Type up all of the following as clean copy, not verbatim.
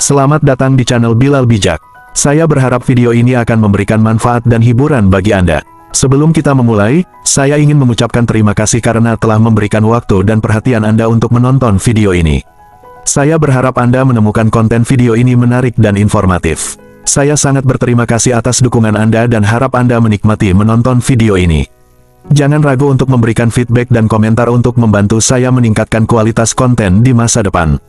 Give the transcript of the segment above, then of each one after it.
Selamat datang di channel Bilal Bijak. Saya berharap video ini akan memberikan manfaat dan hiburan bagi Anda. Sebelum kita memulai, saya ingin mengucapkan terima kasih karena telah memberikan waktu dan perhatian Anda untuk menonton video ini. Saya berharap Anda menemukan konten video ini menarik dan informatif. Saya sangat berterima kasih atas dukungan Anda dan harap Anda menikmati menonton video ini. Jangan ragu untuk memberikan feedback dan komentar untuk membantu saya meningkatkan kualitas konten di masa depan.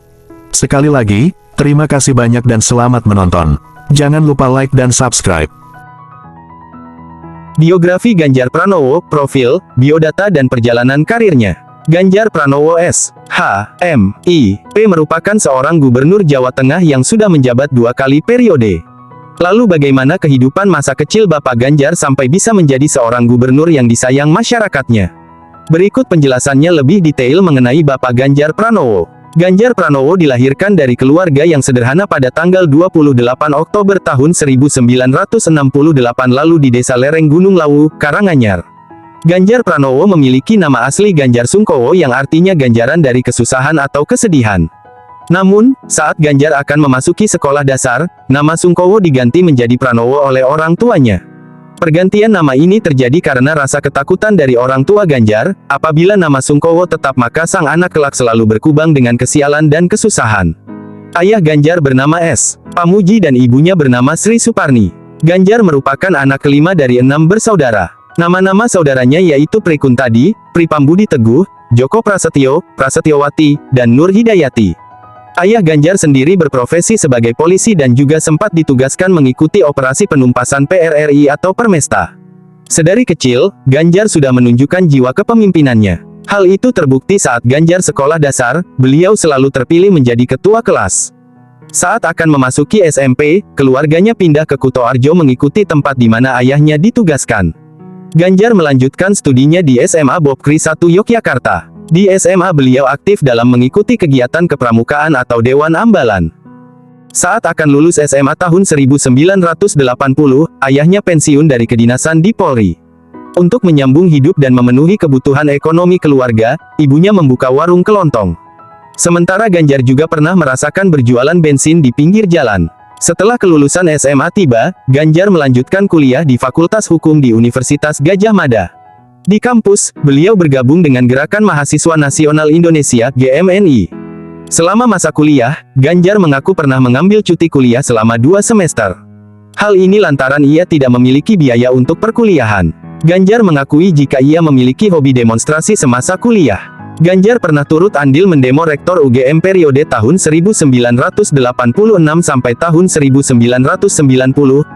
Sekali lagi, terima kasih banyak dan selamat menonton. Jangan lupa like dan subscribe. Biografi Ganjar Pranowo, profil, biodata dan perjalanan karirnya. Ganjar Pranowo S.H.M.I.P. merupakan seorang gubernur Jawa Tengah yang sudah menjabat 2 kali periode. Lalu bagaimana kehidupan masa kecil Bapak Ganjar sampai bisa menjadi seorang gubernur yang disayang masyarakatnya? Berikut penjelasannya lebih detail mengenai Bapak Ganjar Pranowo. Ganjar Pranowo dilahirkan dari keluarga yang sederhana pada tanggal 28 Oktober tahun 1968 lalu di Desa Lereng Gunung Lawu, Karanganyar. Ganjar Pranowo memiliki nama asli Ganjar Sungkowo yang artinya ganjaran dari kesusahan atau kesedihan. Namun, saat Ganjar akan memasuki sekolah dasar, nama Sungkowo diganti menjadi Pranowo oleh orang tuanya. Pergantian nama ini terjadi karena rasa ketakutan dari orang tua Ganjar, apabila nama Sungkowo tetap maka sang anak kelak selalu berkubang dengan kesialan dan kesusahan. Ayah Ganjar bernama S. Pamuji dan ibunya bernama Sri Suparni. Ganjar merupakan anak kelima dari 6 bersaudara. Nama-nama saudaranya yaitu Pri Kuntadi, Pri Pambudi Teguh, Joko Prasetyo, Prasetyowati, dan Nur Hidayati. Ayah Ganjar sendiri berprofesi sebagai polisi dan juga sempat ditugaskan mengikuti operasi penumpasan PRRI atau Permesta. Sedari kecil, Ganjar sudah menunjukkan jiwa kepemimpinannya. Hal itu terbukti saat Ganjar sekolah dasar, beliau selalu terpilih menjadi ketua kelas. Saat akan memasuki SMP, keluarganya pindah ke Kutoarjo mengikuti tempat di mana ayahnya ditugaskan. Ganjar melanjutkan studinya di SMA Bob Kri 1 Yogyakarta. Di SMA beliau aktif dalam mengikuti kegiatan kepramukaan atau Dewan Ambalan. Saat akan lulus SMA tahun 1980, ayahnya pensiun dari kedinasan di Polri. Untuk menyambung hidup dan memenuhi kebutuhan ekonomi keluarga, ibunya membuka warung kelontong. Sementara Ganjar juga pernah merasakan berjualan bensin di pinggir jalan. Setelah kelulusan SMA tiba, Ganjar melanjutkan kuliah di Fakultas Hukum di Universitas Gadjah Mada. Di kampus, beliau bergabung dengan Gerakan Mahasiswa Nasional Indonesia (GMNI). Selama masa kuliah, Ganjar mengaku pernah mengambil cuti kuliah selama 2 semester. Hal ini lantaran ia tidak memiliki biaya untuk perkuliahan. Ganjar mengakui jika ia memiliki hobi demonstrasi semasa kuliah. Ganjar pernah turut andil mendemo rektor UGM periode tahun 1986 sampai tahun 1990,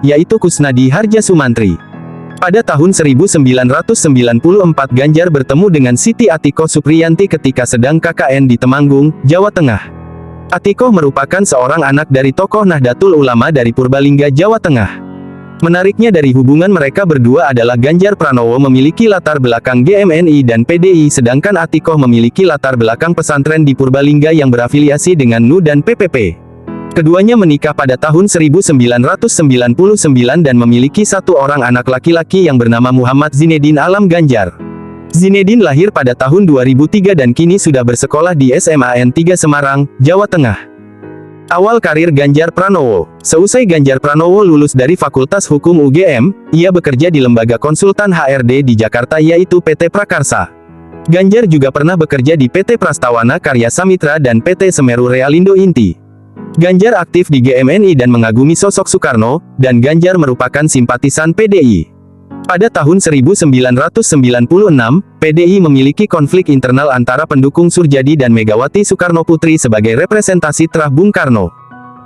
yaitu Kusnadi Harja Sumantri. Pada tahun 1994 Ganjar bertemu dengan Siti Atikoh Supriyanti ketika sedang KKN di Temanggung, Jawa Tengah. Atikoh merupakan seorang anak dari tokoh Nahdlatul Ulama dari Purbalingga, Jawa Tengah. Menariknya dari hubungan mereka berdua adalah Ganjar Pranowo memiliki latar belakang GMNI dan PDI sedangkan Atikoh memiliki latar belakang pesantren di Purbalingga yang berafiliasi dengan NU dan PPP. Keduanya menikah pada tahun 1999 dan memiliki 1 orang anak laki-laki yang bernama Muhammad Zinedin Alam Ganjar. Zinedin lahir pada tahun 2003 dan kini sudah bersekolah di SMA N3 Semarang, Jawa Tengah. Awal karir Ganjar Pranowo. Seusai Ganjar Pranowo lulus dari Fakultas Hukum UGM, ia bekerja di lembaga konsultan HRD di Jakarta yaitu PT Prakarsa. Ganjar juga pernah bekerja di PT Prastawana Karya Samitra dan PT Semeru Realindo Inti. Ganjar aktif di GMNI dan mengagumi sosok Soekarno, dan Ganjar merupakan simpatisan PDI. Pada tahun 1996, PDI memiliki konflik internal antara pendukung Surjadi dan Megawati Soekarno Putri sebagai representasi terah Bung Karno.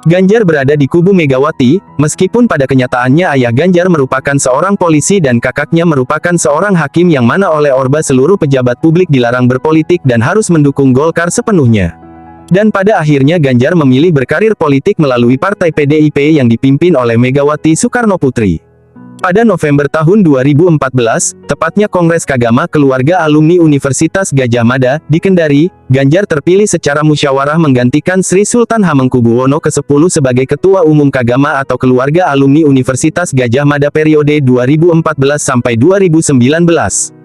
Ganjar berada di kubu Megawati, meskipun pada kenyataannya ayah Ganjar merupakan seorang polisi dan kakaknya merupakan seorang hakim yang mana oleh Orba seluruh pejabat publik dilarang berpolitik dan harus mendukung Golkar sepenuhnya. Dan pada akhirnya Ganjar memilih berkarir politik melalui partai PDIP yang dipimpin oleh Megawati Soekarno Putri. Pada November tahun 2014, tepatnya Kongres Kagama Keluarga Alumni Universitas Gadjah Mada, di Kendari, Ganjar terpilih secara musyawarah menggantikan Sri Sultan Hamengkubuwono ke-10 sebagai Ketua Umum Kagama atau Keluarga Alumni Universitas Gadjah Mada periode 2014 sampai 2019.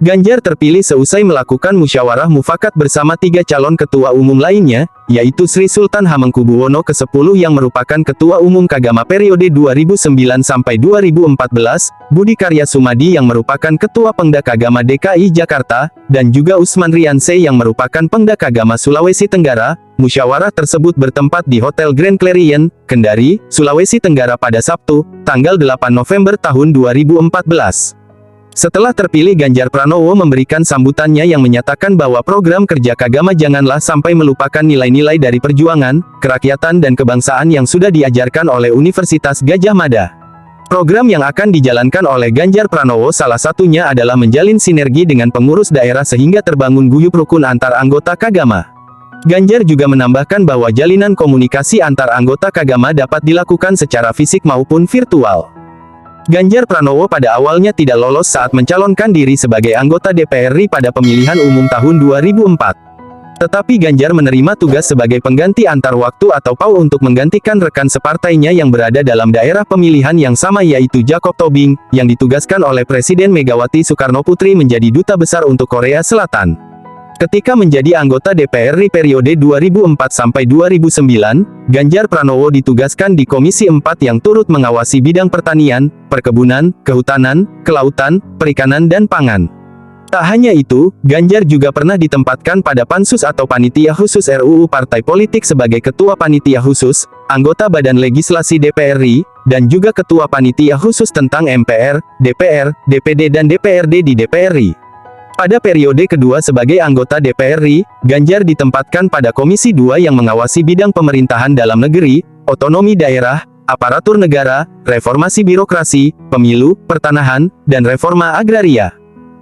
Ganjar terpilih seusai melakukan musyawarah mufakat bersama 3 calon ketua umum lainnya, yaitu Sri Sultan Hamengkubuwono ke-10 yang merupakan Ketua Umum Kagama periode 2009 sampai 2014, Budi Karya Sumadi yang merupakan Ketua Pengda Kagama DKI Jakarta, dan juga Usman Rianse yang merupakan Pengda Kagama Sulawesi Tenggara. Musyawarah tersebut bertempat di Hotel Grand Clarion, Kendari, Sulawesi Tenggara pada Sabtu, tanggal 8 November tahun 2014. Setelah terpilih, Ganjar Pranowo memberikan sambutannya yang menyatakan bahwa program kerja Kagama janganlah sampai melupakan nilai-nilai dari perjuangan, kerakyatan dan kebangsaan yang sudah diajarkan oleh Universitas Gadjah Mada. Program yang akan dijalankan oleh Ganjar Pranowo salah satunya adalah menjalin sinergi dengan pengurus daerah sehingga terbangun guyup rukun antar anggota Kagama. Ganjar juga menambahkan bahwa jalinan komunikasi antar anggota Kagama dapat dilakukan secara fisik maupun virtual. Ganjar Pranowo pada awalnya tidak lolos saat mencalonkan diri sebagai anggota DPR RI pada pemilihan umum tahun 2004. Tetapi Ganjar menerima tugas sebagai pengganti antar waktu atau PAU untuk menggantikan rekan separtainya yang berada dalam daerah pemilihan yang sama, yaitu Jacob Tobing, yang ditugaskan oleh Presiden Megawati Soekarnoputri menjadi duta besar untuk Korea Selatan. Ketika menjadi anggota DPR RI periode 2004 sampai 2009, Ganjar Pranowo ditugaskan di Komisi 4 yang turut mengawasi bidang pertanian, perkebunan, kehutanan, kelautan, perikanan dan pangan. Tak hanya itu, Ganjar juga pernah ditempatkan pada Pansus atau Panitia Khusus RUU Partai Politik sebagai Ketua Panitia Khusus, anggota Badan Legislasi DPR RI, dan juga Ketua Panitia Khusus tentang MPR, DPR, DPD dan DPRD di DPR RI. Pada periode kedua sebagai anggota DPR RI, Ganjar ditempatkan pada Komisi 2 yang mengawasi bidang pemerintahan dalam negeri, otonomi daerah, aparatur negara, reformasi birokrasi, pemilu, pertanahan, dan reforma agraria.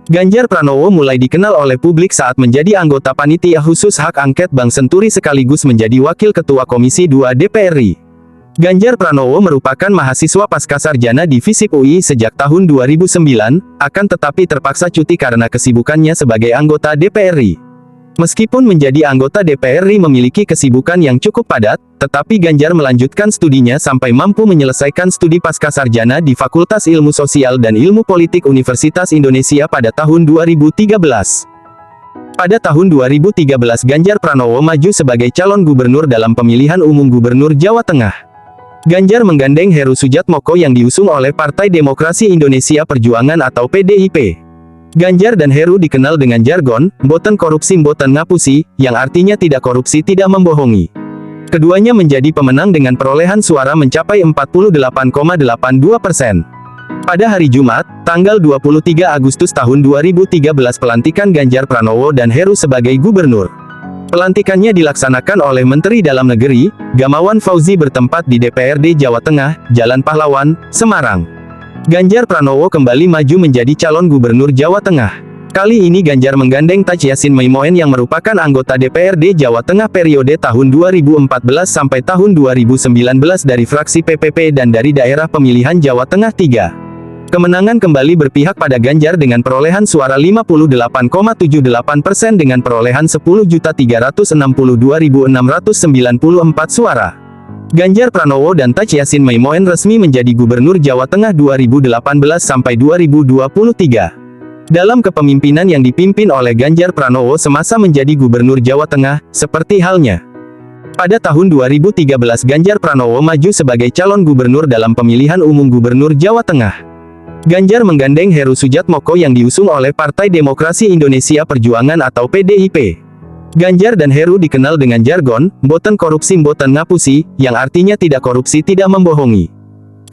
Ganjar Pranowo mulai dikenal oleh publik saat menjadi anggota Panitia Khusus Hak Angket Bank Senturi sekaligus menjadi Wakil Ketua Komisi 2 DPR RI. Ganjar Pranowo merupakan mahasiswa Pascasarjana di FISIP UI sejak tahun 2009, akan tetapi terpaksa cuti karena kesibukannya sebagai anggota DPR RI. Meskipun menjadi anggota DPR RI memiliki kesibukan yang cukup padat, tetapi Ganjar melanjutkan studinya sampai mampu menyelesaikan studi Pascasarjana di Fakultas Ilmu Sosial dan Ilmu Politik Universitas Indonesia pada tahun 2013. Pada tahun 2013 Ganjar Pranowo maju sebagai calon gubernur dalam pemilihan umum gubernur Jawa Tengah. Ganjar menggandeng Heru Sujatmoko yang diusung oleh Partai Demokrasi Indonesia Perjuangan atau PDIP. Ganjar dan Heru dikenal dengan jargon, "Mboten korupsi mboten ngapusi", yang artinya tidak korupsi tidak membohongi. Keduanya menjadi pemenang dengan perolehan suara mencapai 48,82%. Pada hari Jumat, tanggal 23 Agustus tahun 2013 pelantikan Ganjar Pranowo dan Heru sebagai gubernur. Pelantikannya dilaksanakan oleh Menteri Dalam Negeri, Gamawan Fauzi bertempat di DPRD Jawa Tengah, Jalan Pahlawan, Semarang. Ganjar Pranowo kembali maju menjadi calon gubernur Jawa Tengah. Kali ini Ganjar menggandeng Taj Yassin Maimun yang merupakan anggota DPRD Jawa Tengah periode tahun 2014 sampai tahun 2019 dari fraksi PPP dan dari daerah pemilihan Jawa Tengah 3. Kemenangan kembali berpihak pada Ganjar dengan perolehan suara 58,78% dengan perolehan 10.362.694 suara. Ganjar Pranowo dan Taj Yassin Maimun resmi menjadi Gubernur Jawa Tengah 2018 sampai 2023. Dalam kepemimpinan yang dipimpin oleh Ganjar Pranowo semasa menjadi Gubernur Jawa Tengah, seperti halnya pada tahun 2013 Ganjar Pranowo maju sebagai calon gubernur dalam pemilihan umum Gubernur Jawa Tengah. Ganjar menggandeng Heru Sujatmoko yang diusung oleh Partai Demokrasi Indonesia Perjuangan atau PDIP. Ganjar dan Heru dikenal dengan jargon, "Mboten korupsi mboten ngapusi", yang artinya tidak korupsi tidak membohongi.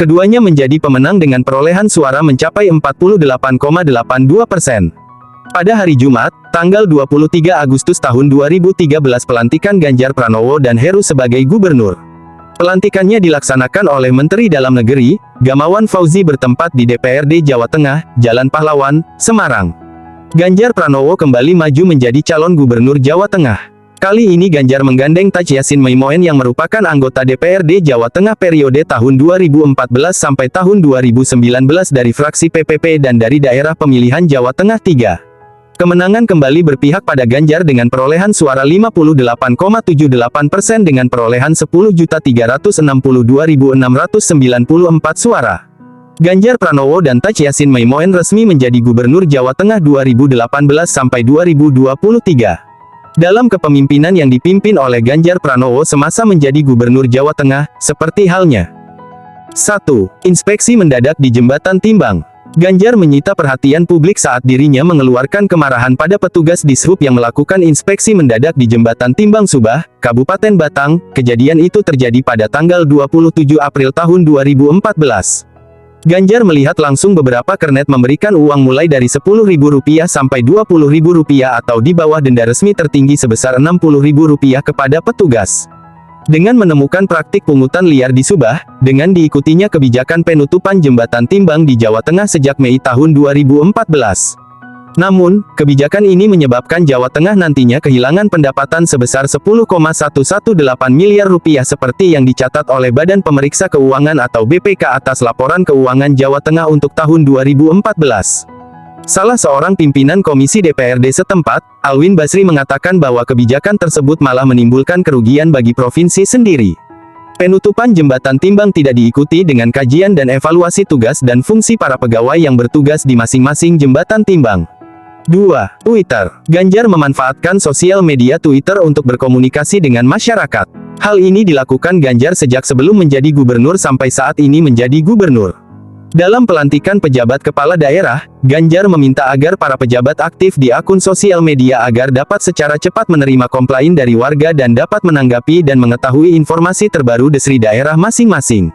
Keduanya menjadi pemenang dengan perolehan suara mencapai 48,82%. Pada hari Jumat, tanggal 23 Agustus tahun 2013 pelantikan Ganjar Pranowo dan Heru sebagai gubernur. Pelantikannya dilaksanakan oleh Menteri Dalam Negeri, Gamawan Fauzi bertempat di DPRD Jawa Tengah, Jalan Pahlawan, Semarang. Ganjar Pranowo kembali maju menjadi calon gubernur Jawa Tengah. Kali ini Ganjar menggandeng Taj Yassin Maimun yang merupakan anggota DPRD Jawa Tengah periode tahun 2014 sampai tahun 2019 dari fraksi PPP dan dari daerah pemilihan Jawa Tengah 3. Kemenangan kembali berpihak pada Ganjar dengan perolehan suara 58,78% dengan perolehan 10.362.694 suara. Ganjar Pranowo dan Taj Yassin Maimun resmi menjadi Gubernur Jawa Tengah 2018 sampai 2023. Dalam kepemimpinan yang dipimpin oleh Ganjar Pranowo semasa menjadi Gubernur Jawa Tengah, seperti halnya 1. Inspeksi mendadak di Jembatan Timbang. Ganjar menyita perhatian publik saat dirinya mengeluarkan kemarahan pada petugas Dishub yang melakukan inspeksi mendadak di Jembatan Timbang Subah, Kabupaten Batang. Kejadian itu terjadi pada tanggal 27 April tahun 2014. Ganjar melihat langsung beberapa kernet memberikan uang mulai dari Rp10.000 sampai Rp20.000 atau di bawah denda resmi tertinggi sebesar Rp60.000 kepada petugas. Dengan menemukan praktik pungutan liar di Subah, dengan diikutinya kebijakan penutupan Jembatan Timbang di Jawa Tengah sejak Mei tahun 2014. Namun, kebijakan ini menyebabkan Jawa Tengah nantinya kehilangan pendapatan sebesar Rp10,118 miliar seperti yang dicatat oleh Badan Pemeriksa Keuangan atau BPK atas laporan keuangan Jawa Tengah untuk tahun 2014. Salah seorang pimpinan Komisi DPRD setempat, Alwin Basri mengatakan bahwa kebijakan tersebut malah menimbulkan kerugian bagi provinsi sendiri. Penutupan Jembatan Timbang tidak diikuti dengan kajian dan evaluasi tugas dan fungsi para pegawai yang bertugas di masing-masing Jembatan Timbang. 2. Twitter. Ganjar memanfaatkan sosial media Twitter untuk berkomunikasi dengan masyarakat. Hal ini dilakukan Ganjar sejak sebelum menjadi gubernur sampai saat ini menjadi gubernur. Dalam pelantikan pejabat kepala daerah, Ganjar meminta agar para pejabat aktif di akun sosial media agar dapat secara cepat menerima komplain dari warga dan dapat menanggapi dan mengetahui informasi terbaru dari daerah masing-masing.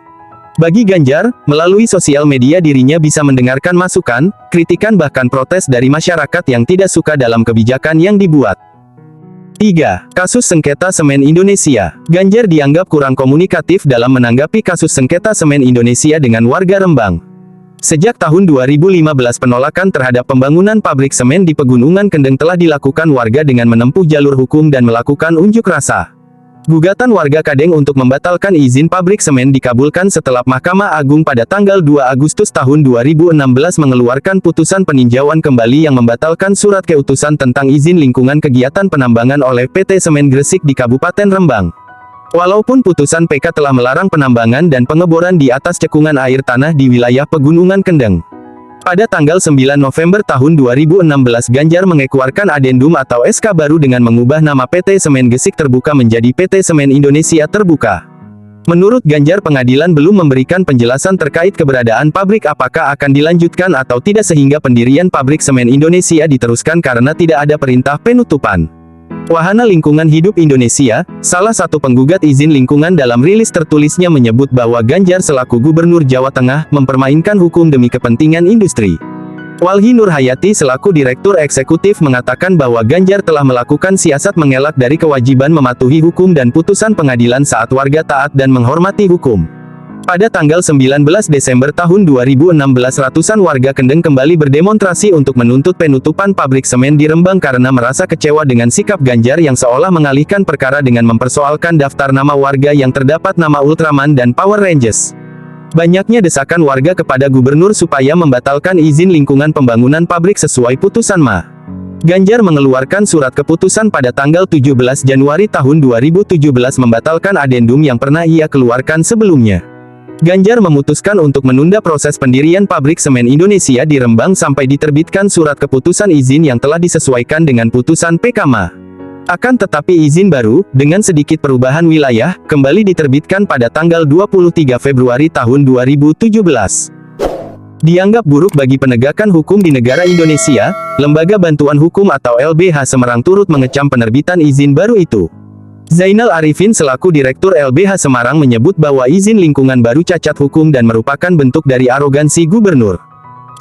Bagi Ganjar, melalui sosial media dirinya bisa mendengarkan masukan, kritikan bahkan protes dari masyarakat yang tidak suka dalam kebijakan yang dibuat. 3. Kasus sengketa semen Indonesia. Ganjar dianggap kurang komunikatif dalam menanggapi kasus sengketa semen Indonesia dengan warga Rembang. Sejak tahun 2015 penolakan terhadap pembangunan pabrik semen di Pegunungan Kendeng telah dilakukan warga dengan menempuh jalur hukum dan melakukan unjuk rasa. Gugatan warga Kadeng untuk membatalkan izin pabrik semen dikabulkan setelah Mahkamah Agung pada tanggal 2 Agustus tahun 2016 mengeluarkan putusan peninjauan kembali yang membatalkan surat keutusan tentang izin lingkungan kegiatan penambangan oleh PT Semen Gresik di Kabupaten Rembang. Walaupun putusan PK telah melarang penambangan dan pengeboran di atas cekungan air tanah di wilayah Pegunungan Kendeng. Pada tanggal 9 November tahun 2016 Ganjar mengeluarkan adendum atau SK baru dengan mengubah nama PT Semen Gresik Terbuka menjadi PT Semen Indonesia Terbuka. Menurut Ganjar pengadilan belum memberikan penjelasan terkait keberadaan pabrik apakah akan dilanjutkan atau tidak sehingga pendirian pabrik semen Indonesia diteruskan karena tidak ada perintah penutupan. Wahana Lingkungan Hidup Indonesia, salah satu penggugat izin lingkungan dalam rilis tertulisnya menyebut bahwa Ganjar selaku Gubernur Jawa Tengah, mempermainkan hukum demi kepentingan industri. Walhi Nur Hayati selaku Direktur Eksekutif mengatakan bahwa Ganjar telah melakukan siasat mengelak dari kewajiban mematuhi hukum dan putusan pengadilan saat warga taat dan menghormati hukum. Pada tanggal 19 Desember tahun 2016 ratusan warga Kendeng kembali berdemonstrasi untuk menuntut penutupan pabrik semen di Rembang karena merasa kecewa dengan sikap Ganjar yang seolah mengalihkan perkara dengan mempersoalkan daftar nama warga yang terdapat nama Ultraman dan Power Rangers. Banyaknya desakan warga kepada gubernur supaya membatalkan izin lingkungan pembangunan pabrik sesuai putusan Ma. Ganjar mengeluarkan surat keputusan pada tanggal 17 Januari tahun 2017 membatalkan adendum yang pernah ia keluarkan sebelumnya. Ganjar memutuskan untuk menunda proses pendirian pabrik semen Indonesia di Rembang sampai diterbitkan surat keputusan izin yang telah disesuaikan dengan putusan PK Ma. Akan tetapi izin baru, dengan sedikit perubahan wilayah, kembali diterbitkan pada tanggal 23 Februari tahun 2017. Dianggap buruk bagi penegakan hukum di negara Indonesia, Lembaga Bantuan Hukum atau LBH Semarang turut mengecam penerbitan izin baru itu. Zainal Arifin selaku Direktur LBH Semarang menyebut bahwa izin lingkungan baru cacat hukum dan merupakan bentuk dari arogansi gubernur.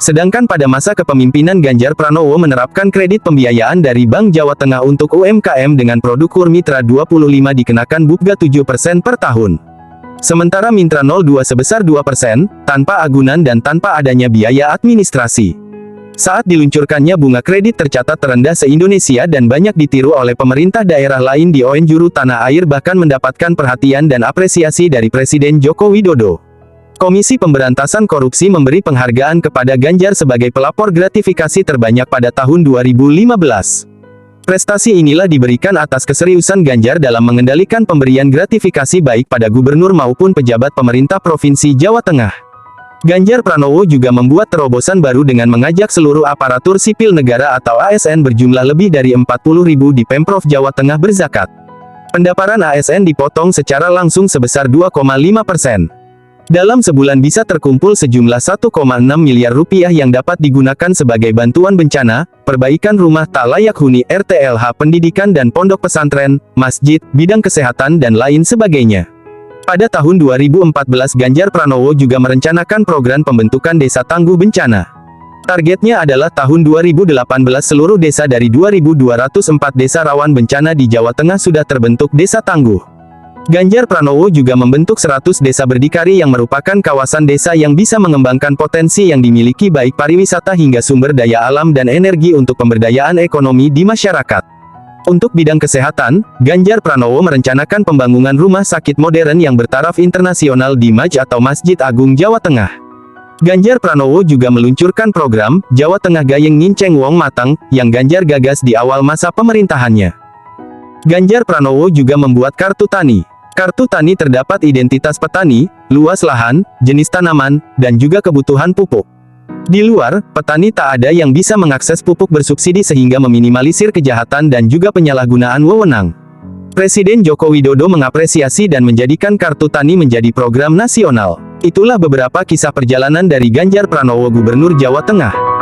Sedangkan pada masa kepemimpinan Ganjar Pranowo menerapkan kredit pembiayaan dari Bank Jawa Tengah untuk UMKM dengan produk KUR Mitra 25 dikenakan bunga 7% per tahun. Sementara Mitra 02 sebesar 2%, tanpa agunan dan tanpa adanya biaya administrasi. Saat diluncurkannya bunga kredit tercatat terendah se-Indonesia dan banyak ditiru oleh pemerintah daerah lain di penjuru tanah air bahkan mendapatkan perhatian dan apresiasi dari Presiden Joko Widodo. Komisi Pemberantasan Korupsi memberi penghargaan kepada Ganjar sebagai pelapor gratifikasi terbanyak pada tahun 2015. Prestasi inilah diberikan atas keseriusan Ganjar dalam mengendalikan pemberian gratifikasi baik pada gubernur maupun pejabat pemerintah Provinsi Jawa Tengah. Ganjar Pranowo juga membuat terobosan baru dengan mengajak seluruh aparatur sipil negara atau ASN berjumlah lebih dari 40.000 di Pemprov Jawa Tengah berzakat. Pendapatan ASN dipotong secara langsung sebesar 2,5%. Dalam sebulan bisa terkumpul sejumlah 1,6 miliar rupiah yang dapat digunakan sebagai bantuan bencana, perbaikan rumah tak layak huni RTLH pendidikan dan pondok pesantren, masjid, bidang kesehatan dan lain sebagainya. Pada tahun 2014 Ganjar Pranowo juga merencanakan program pembentukan desa tangguh bencana. Targetnya adalah tahun 2018 seluruh desa dari 2.204 desa rawan bencana di Jawa Tengah sudah terbentuk desa tangguh. Ganjar Pranowo juga membentuk 100 desa berdikari yang merupakan kawasan desa yang bisa mengembangkan potensi yang dimiliki baik pariwisata hingga sumber daya alam dan energi untuk pemberdayaan ekonomi di masyarakat. Untuk bidang kesehatan, Ganjar Pranowo merencanakan pembangunan rumah sakit modern yang bertaraf internasional di MAJ atau Masjid Agung Jawa Tengah. Ganjar Pranowo juga meluncurkan program Jawa Tengah Gayeng Nginceng Wong Matang yang Ganjar gagas di awal masa pemerintahannya. Ganjar Pranowo juga membuat kartu tani. Kartu tani terdapat identitas petani, luas lahan, jenis tanaman, dan juga kebutuhan pupuk. Di luar, petani tak ada yang bisa mengakses pupuk bersubsidi sehingga meminimalisir kejahatan dan juga penyalahgunaan wewenang. Presiden Joko Widodo mengapresiasi dan menjadikan kartu tani menjadi program nasional. Itulah beberapa kisah perjalanan dari Ganjar Pranowo Gubernur Jawa Tengah.